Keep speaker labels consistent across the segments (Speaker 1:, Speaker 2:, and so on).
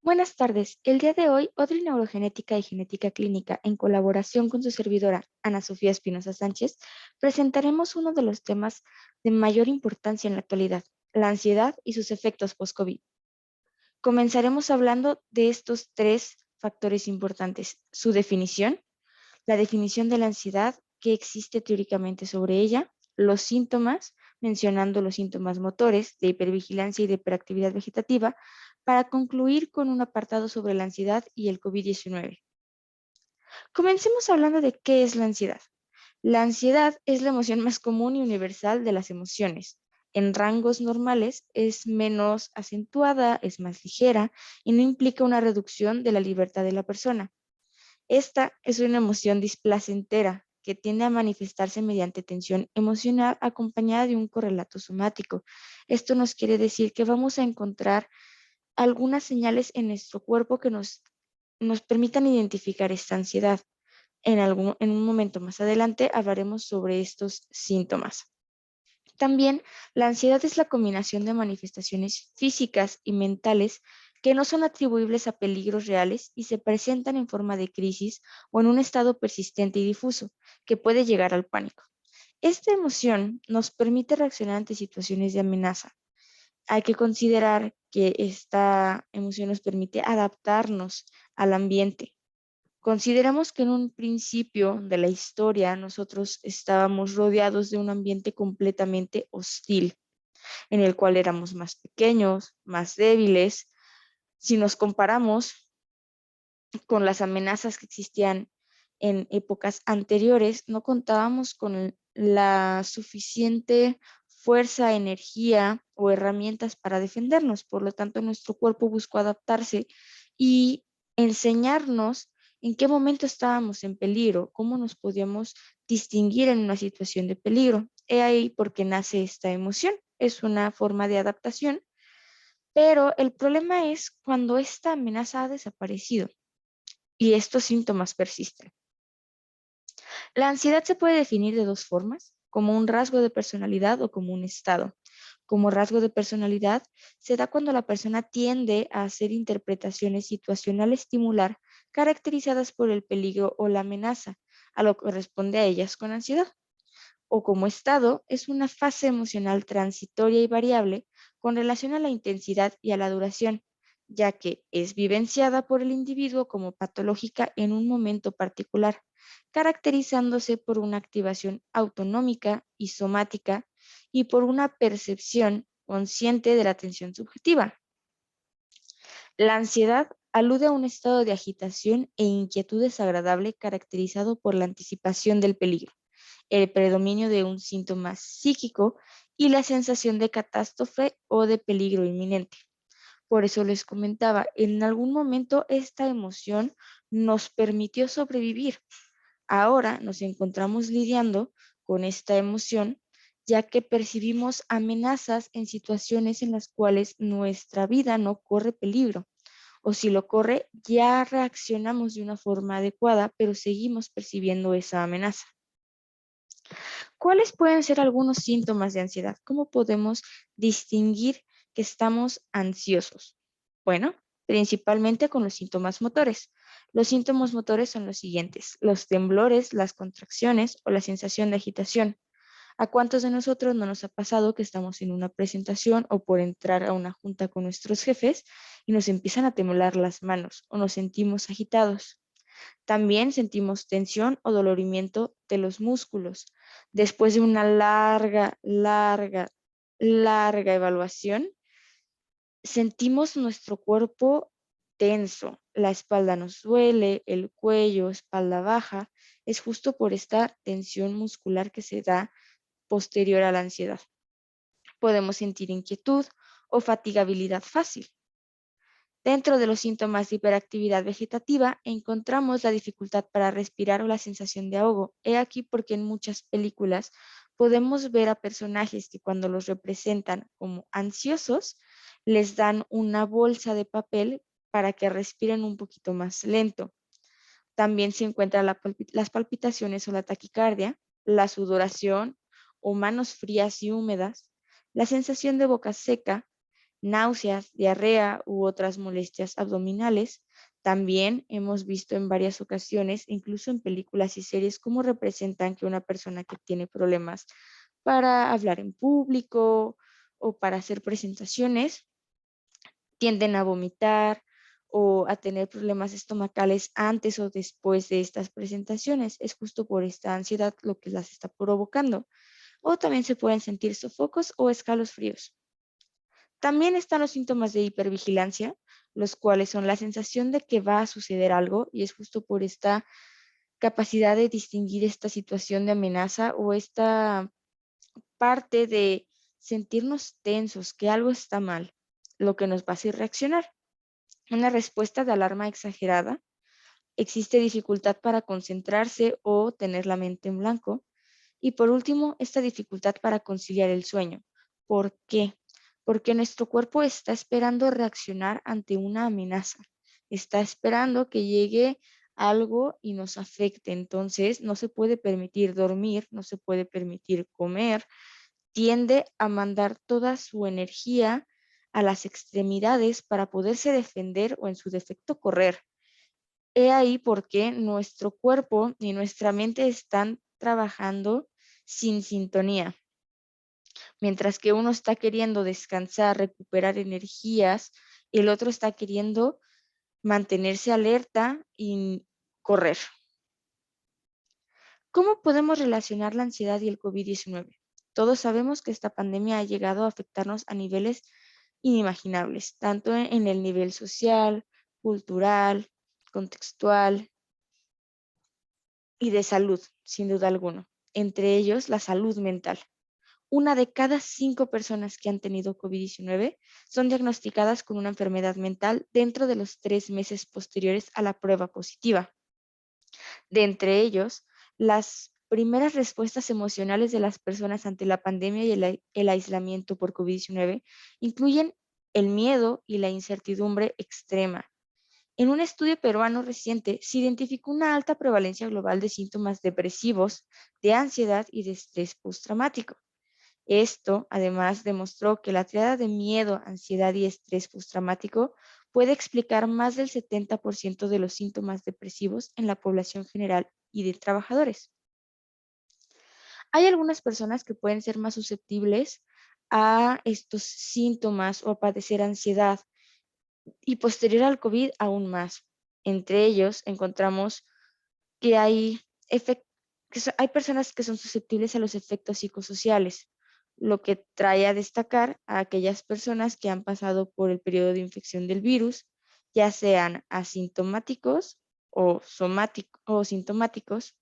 Speaker 1: Buenas tardes. El día de hoy, Odri Neurogenética y Genética Clínica, en colaboración con su servidora Ana Sofía Espinosa Sánchez, presentaremos uno de los temas de mayor importancia en la actualidad, la ansiedad y sus efectos post-COVID. Comenzaremos hablando de estos tres factores importantes: su definición, la definición de la ansiedad, qué existe teóricamente sobre ella, los síntomas, mencionando los síntomas motores de hipervigilancia y de hiperactividad vegetativa, para concluir con un apartado sobre la ansiedad y el COVID-19. Comencemos hablando de qué es la ansiedad. La ansiedad es la emoción más común y universal de las emociones. En rangos normales es menos acentuada, es más ligera y no implica una reducción de la libertad de la persona. Esta es una emoción displacentera que tiende a manifestarse mediante tensión emocional acompañada de un correlato somático. Esto nos quiere decir que vamos a encontrar algunas señales en nuestro cuerpo que nos permitan identificar esta ansiedad. En un momento más adelante hablaremos sobre estos síntomas. También la ansiedad es la combinación de manifestaciones físicas y mentales que no son atribuibles a peligros reales y se presentan en forma de crisis o en un estado persistente y difuso que puede llegar al pánico. Esta emoción nos permite reaccionar ante situaciones de amenaza. Hay que considerar que esta emoción nos permite adaptarnos al ambiente. Consideramos que en un principio de la historia nosotros estábamos rodeados de un ambiente completamente hostil, en el cual éramos más pequeños, más débiles. Si nos comparamos con las amenazas que existían en épocas anteriores, no contábamos con la suficiente fuerza, energía o herramientas para defendernos. Por lo tanto, nuestro cuerpo buscó adaptarse y enseñarnos en qué momento estábamos en peligro, cómo nos podíamos distinguir en una situación de peligro. He ahí por qué nace esta emoción. Es una forma de adaptación, pero el problema es cuando esta amenaza ha desaparecido y estos síntomas persisten. La ansiedad se puede definir de dos formas: como un rasgo de personalidad o como un estado. Como rasgo de personalidad se da cuando la persona tiende a hacer interpretaciones situacional estimular caracterizadas por el peligro o la amenaza, a lo que corresponde a ellas con ansiedad. O como estado es una fase emocional transitoria y variable con relación a la intensidad y a la duración, ya que es vivenciada por el individuo como patológica en un momento particular, caracterizándose por una activación autonómica y somática y por una percepción consciente de la tensión subjetiva. La ansiedad alude a un estado de agitación e inquietud desagradable caracterizado por la anticipación del peligro, el predominio de un síntoma psíquico y la sensación de catástrofe o de peligro inminente. Por eso les comentaba, en algún momento esta emoción nos permitió sobrevivir. Ahora nos encontramos lidiando con esta emoción ya que percibimos amenazas en situaciones en las cuales nuestra vida no corre peligro, o si lo corre, ya reaccionamos de una forma adecuada, pero seguimos percibiendo esa amenaza. ¿Cuáles pueden ser algunos síntomas de ansiedad? ¿Cómo podemos distinguir que estamos ansiosos? Bueno, principalmente con los síntomas motores. Los síntomas motores son los siguientes: los temblores, las contracciones o la sensación de agitación. ¿A cuántos de nosotros no nos ha pasado que estamos en una presentación o por entrar a una junta con nuestros jefes y nos empiezan a temblar las manos o nos sentimos agitados? También sentimos tensión o dolorimiento de los músculos. Después de una larga evaluación, sentimos nuestro cuerpo tenso. La espalda nos duele, el cuello, espalda baja. Es justo por esta tensión muscular que se da posterior a la ansiedad. Podemos sentir inquietud o fatigabilidad fácil. Dentro de los síntomas de hiperactividad vegetativa encontramos la dificultad para respirar o la sensación de ahogo. He aquí porque en muchas películas podemos ver a personajes que cuando los representan como ansiosos les dan una bolsa de papel para que respiren un poquito más lento. También se encuentran las palpitaciones o la taquicardia, la sudoración o manos frías y húmedas, la sensación de boca seca, náuseas, diarrea u otras molestias abdominales. También hemos visto en varias ocasiones, incluso en películas y series, cómo representan que una persona que tiene problemas para hablar en público o para hacer presentaciones tienden a vomitar o a tener problemas estomacales antes o después de estas presentaciones. Es justo por esta ansiedad lo que las está provocando. O también se pueden sentir sofocos o escalofríos. También están los síntomas de hipervigilancia, los cuales son la sensación de que va a suceder algo y es justo por esta capacidad de distinguir esta situación de amenaza o esta parte de sentirnos tensos, que algo está mal, lo que nos va a hacer reaccionar. Una respuesta de alarma exagerada. Existe dificultad para concentrarse o tener la mente en blanco. Y por último, esta dificultad para conciliar el sueño. ¿Por qué? Porque nuestro cuerpo está esperando reaccionar ante una amenaza. Está esperando que llegue algo y nos afecte. Entonces, no se puede permitir dormir, no se puede permitir comer. Tiende a mandar toda su energía a las extremidades para poderse defender o en su defecto correr. He ahí por qué nuestro cuerpo y nuestra mente están trabajando sin sintonía. Mientras que uno está queriendo descansar, recuperar energías, el otro está queriendo mantenerse alerta y correr. ¿Cómo podemos relacionar la ansiedad y el COVID-19? Todos sabemos que esta pandemia ha llegado a afectarnos a niveles inimaginables, tanto en el nivel social, cultural, contextual y de salud, sin duda alguna. Entre ellos, la salud mental. Una de cada 5 personas que han tenido COVID-19 son diagnosticadas con una enfermedad mental dentro de los 3 meses posteriores a la prueba positiva. De entre ellos, las primeras respuestas emocionales de las personas ante la pandemia y el aislamiento por COVID-19 incluyen el miedo y la incertidumbre extrema. En un estudio peruano reciente se identificó una alta prevalencia global de síntomas depresivos, de ansiedad y de estrés postraumático. Esto, además, demostró que la triada de miedo, ansiedad y estrés postraumático puede explicar más del 70% de los síntomas depresivos en la población general y de trabajadores. Hay algunas personas que pueden ser más susceptibles a estos síntomas o a padecer ansiedad y posterior al COVID aún más. Entre ellos encontramos que hay personas que son susceptibles a los efectos psicosociales, lo que trae a destacar a aquellas personas que han pasado por el periodo de infección del virus, ya sean asintomáticos o sintomáticos,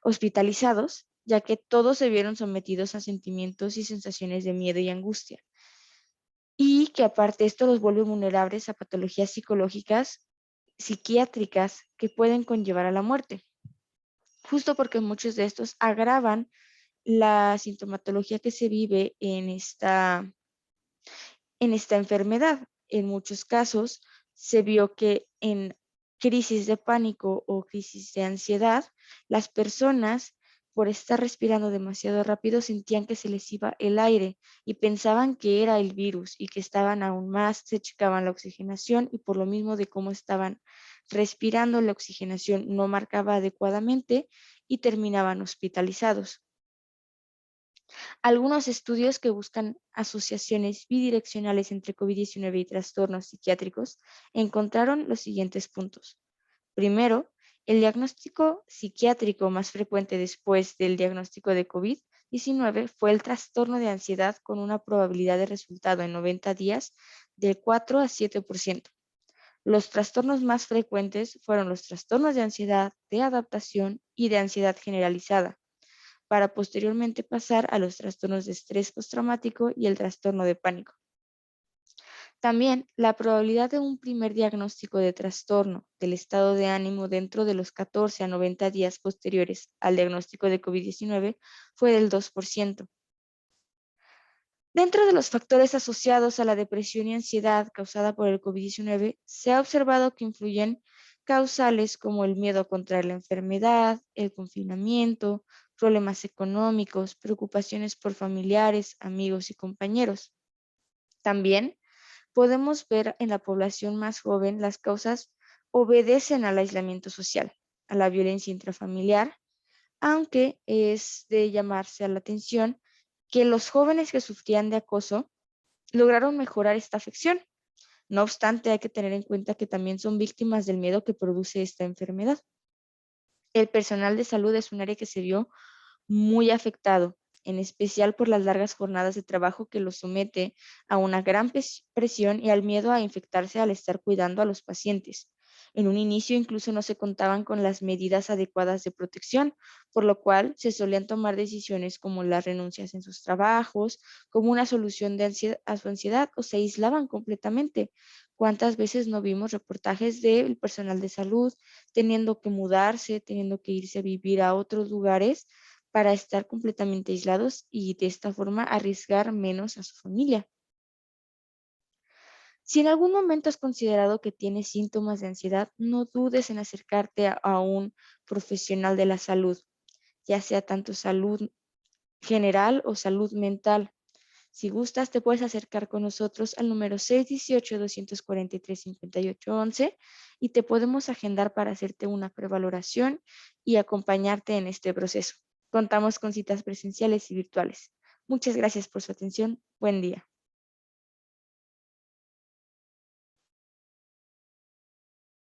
Speaker 1: hospitalizados, ya que todos se vieron sometidos a sentimientos y sensaciones de miedo y angustia, y que aparte esto los vuelve vulnerables a patologías psicológicas, psiquiátricas que pueden conllevar a la muerte, justo porque muchos de estos agravan la sintomatología que se vive en esta enfermedad. En muchos casos se vio que en crisis de pánico o crisis de ansiedad, las personas por estar respirando demasiado rápido sentían que se les iba el aire y pensaban que era el virus y que estaban aún más, se checaban la oxigenación y por lo mismo de cómo estaban respirando, la oxigenación no marcaba adecuadamente y terminaban hospitalizados. Algunos estudios que buscan asociaciones bidireccionales entre COVID-19 y trastornos psiquiátricos encontraron los siguientes puntos. Primero, el diagnóstico psiquiátrico más frecuente después del diagnóstico de COVID-19 fue el trastorno de ansiedad con una probabilidad de resultado en 90 días del 4 a 7%. Los trastornos más frecuentes fueron los trastornos de ansiedad, de adaptación y de ansiedad generalizada, para posteriormente pasar a los trastornos de estrés postraumático y el trastorno de pánico. También la probabilidad de un primer diagnóstico de trastorno del estado de ánimo dentro de los 14 a 90 días posteriores al diagnóstico de COVID-19 fue del 2%. Dentro de los factores asociados a la depresión y ansiedad causada por el COVID-19, se ha observado que influyen causales como el miedo a contraer la enfermedad, el confinamiento, problemas económicos, preocupaciones por familiares, amigos y compañeros. También podemos ver en la población más joven las causas obedecen al aislamiento social, a la violencia intrafamiliar, aunque es de llamarse a la atención que los jóvenes que sufrían de acoso lograron mejorar esta afección. No obstante, hay que tener en cuenta que también son víctimas del miedo que produce esta enfermedad. El personal de salud es un área que se vio muy afectado, en especial por las largas jornadas de trabajo que los somete a una gran presión y al miedo a infectarse al estar cuidando a los pacientes. En un inicio incluso no se contaban con las medidas adecuadas de protección, por lo cual se solían tomar decisiones como las renuncias en sus trabajos, como una solución a su ansiedad o se aislaban completamente. ¿Cuántas veces no vimos reportajes del personal de salud teniendo que mudarse, teniendo que irse a vivir a otros lugares para estar completamente aislados y de esta forma arriesgar menos a su familia? Si en algún momento has considerado que tienes síntomas de ansiedad, no dudes en acercarte a un profesional de la salud, ya sea tanto salud general o salud mental. Si gustas, te puedes acercar con nosotros al número 618-243-5811 y te podemos agendar para hacerte una prevaloración y acompañarte en este proceso. Contamos con citas presenciales y virtuales. Muchas gracias por su atención. Buen día.